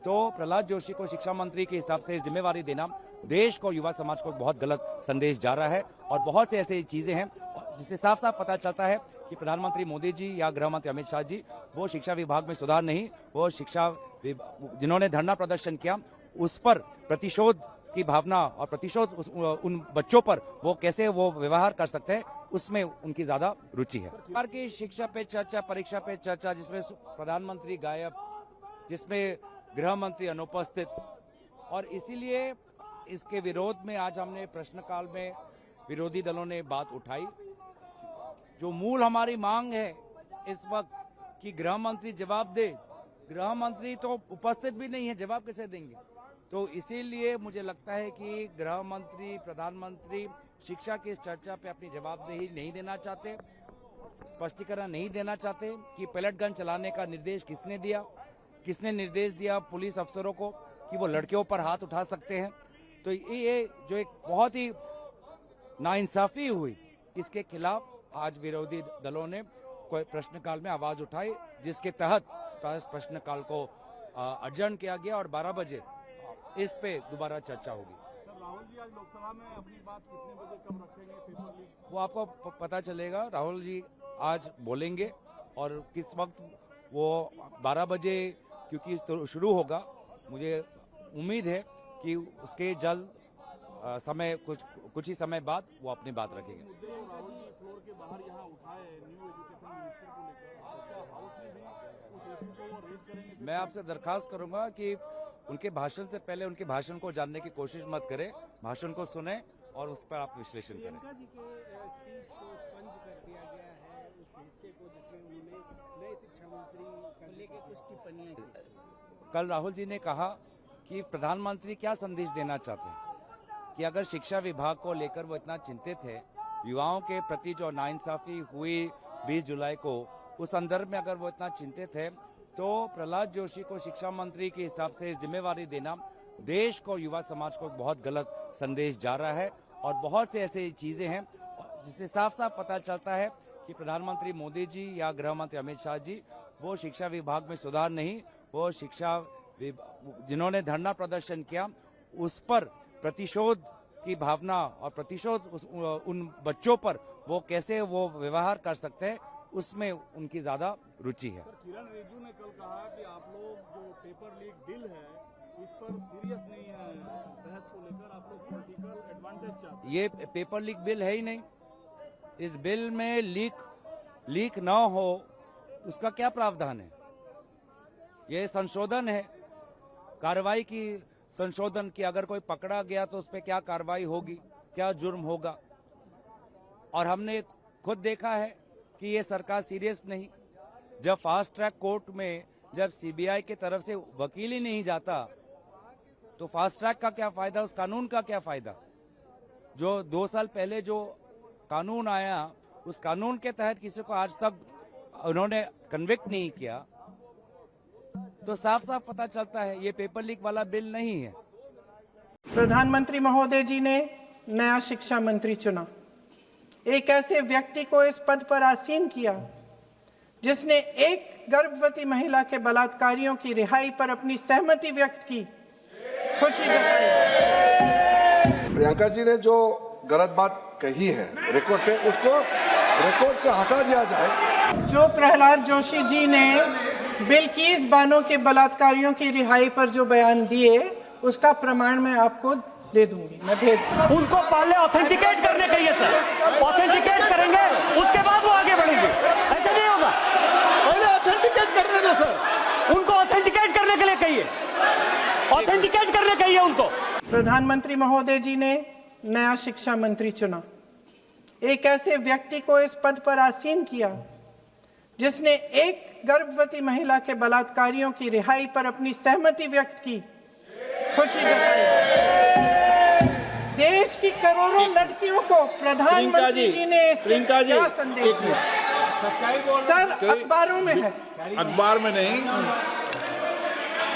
तो प्रहलाद जोशी को शिक्षा मंत्री के हिसाब से जिम्मेवारी देना देश को, युवा समाज को बहुत गलत संदेश जा रहा है। और बहुत से ऐसी चीजें हैं जिससे साफ साफ पता चलता है कि प्रधानमंत्री मोदी जी या गृह मंत्री अमित शाह जी वो शिक्षा विभाग में सुधार नहीं, वो जिन्होंने धरना प्रदर्शन किया उस पर प्रतिशोध की भावना और प्रतिशोध उन बच्चों पर वो कैसे वो व्यवहार कर सकते हैं उसमें उनकी ज्यादा रुचि है। सरकार की शिक्षा पे चर्चा, परीक्षा पे चर्चा, जिसमें प्रधानमंत्री गायब, जिसमें गृह मंत्री अनुपस्थित, और इसीलिए इसके विरोध में आज हमने प्रश्नकाल में विरोधी दलों ने बात उठाई। जो मूल हमारी मांग है इस वक्त कि गृह मंत्री जवाब दे, गृह मंत्री तो उपस्थित भी नहीं है, जवाब कैसे देंगे? तो इसीलिए मुझे लगता है कि गृह मंत्री, प्रधानमंत्री शिक्षा की इस चर्चा पे अपनी जवाबदेही नहीं देना चाहते, स्पष्टीकरण नहीं देना चाहते कि पैलेट गन चलाने का निर्देश किसने दिया, किसने निर्देश दिया पुलिस अफसरों को कि वो लड़कियों पर हाथ उठा सकते हैं। तो ये जो एक बहुत ही नाइंसाफी हुई, इसके खिलाफ आज विरोधी दलों ने कोई प्रश्नकाल में आवाज उठाई, जिसके तहत प्रश्नकाल को अडजर्न किया गया और 12 बजे इस पे दोबारा चर्चा होगी। राहुल जी आज लोकसभा में अपनी बात कितने बजे कब रखेंगे पेपर लीक? वो आपको पता चलेगा। राहुल जी आज बोलेंगे और किस वक्त वो 12 बजे क्योंकि तो शुरू होगा, मुझे उम्मीद है कि उसके जल्द समय कुछ ही समय बाद वो अपनी बात रखेंगे। राहुल जी फ्लोर के बाहर यहाँ उठाए न्यू एजुकेशन मिनिस्टर को लेकर, क्या हाउस में भी उस इशू को वो रेज करेंगे? मैं आपसे दरखास्त करूंगा कि उनके भाषण से पहले उनके भाषण को जानने की कोशिश मत करें, भाषण को सुने और उस पर आप विश्लेषण करें। प्रियंका जी के स्पीच को स्पंज कर दिया गया है, उस हिस्से को जिसमें उन्होंने नए शिक्षा मंत्री को लेकर कुछ टिप्पणियां की। कल राहुल जी ने कहा कि प्रधानमंत्री क्या संदेश देना चाहते हैं कि अगर शिक्षा विभाग को लेकर वो इतना चिंतित है, युवाओं के प्रति जो नाइंसाफी हुई 20 जुलाई को, उस संदर्भ में अगर वो इतना चिंतित है तो प्रहलाद जोशी को शिक्षा मंत्री के हिसाब से जिम्मेवारी देना देश को, युवा समाज को बहुत गलत संदेश जा रहा है। और बहुत से ऐसी चीजें हैं जिससे साफ साफ पता चलता है कि प्रधानमंत्री मोदी जी या गृह मंत्री अमित शाह जी वो शिक्षा विभाग में सुधार नहीं, वो जिन्होंने धरना प्रदर्शन किया उस पर प्रतिशोध की भावना और प्रतिशोध उन बच्चों पर वो कैसे वो व्यवहार कर सकते हैं उसमें उनकी ज्यादा रुचि है। सर, किरण रिजिजू ने कल कहा कि आप लोग जो पेपर लीक बिल है इस पर सीरियस नहीं है, बहस को लेकर आप लोग पॉलिटिकल एडवांटेज चाहते हैं। ये पेपर लीक बिल है ही नहीं। इस बिल में लीक न हो उसका क्या प्रावधान है? ये संशोधन है, कार्रवाई की संशोधन की, अगर कोई पकड़ा गया तो उस पर क्या कार्रवाई होगी, क्या जुर्म होगा। और हमने खुद देखा है कि ये सरकार सीरियस नहीं। जब फास्ट ट्रैक कोर्ट में जब सीबीआई की तरफ से वकील ही नहीं जाता तो फास्ट ट्रैक का क्या फायदा, उस कानून का क्या फायदा? जो 2 साल पहले जो कानून आया उस कानून के तहत किसी को आज तक उन्होंने कन्विक्ट नहीं किया, तो साफ साफ पता चलता है ये पेपर लीक वाला बिल नहीं है। प्रधानमंत्री महोदय जी ने नया शिक्षा मंत्री चुना, एक ऐसे व्यक्ति को इस पद पर आसीन किया जिसने एक गर्भवती महिला के बलात्कारियों की रिहाई पर अपनी सहमति व्यक्त की, खुशी जताई। प्रियंका जी ने जो गलत बात कही है रिकॉर्ड पे, उसको रिकॉर्ड से हटा दिया जाए। जो प्रहलाद जोशी जी ने बिल्किस बानो के बलात्कारियों की रिहाई पर जो बयान दिए उसका प्रमाण मैं आपको दे दूंगी, मैं भेज दूंगी। उनको पहले ऑथेंटिकेट करने कहिए सर, ऑथेंटिकेट करेंगे उसके बाद वो आगे बढ़ेंगे, ऐसे नहीं होगा। पहले ऑथेंटिकेट करने दो सर, उनको ऑथेंटिकेट करने के लिए कहिए, ऑथेंटिकेट करने कहिए उनको। प्रधानमंत्री महोदय जी ने नया शिक्षा मंत्री चुना, एक ऐसे व्यक्ति को इस पद पर आसीन किया जिसने एक गर्भवती महिला के बलात्कारियों की रिहाई पर अपनी सहमति व्यक्त की, खुशी जताई। देश की करोड़ों लड़कियों को प्रधानमंत्री जी ने क्या संदेश दिया? सर, अखबारों में है, अखबार में नहीं,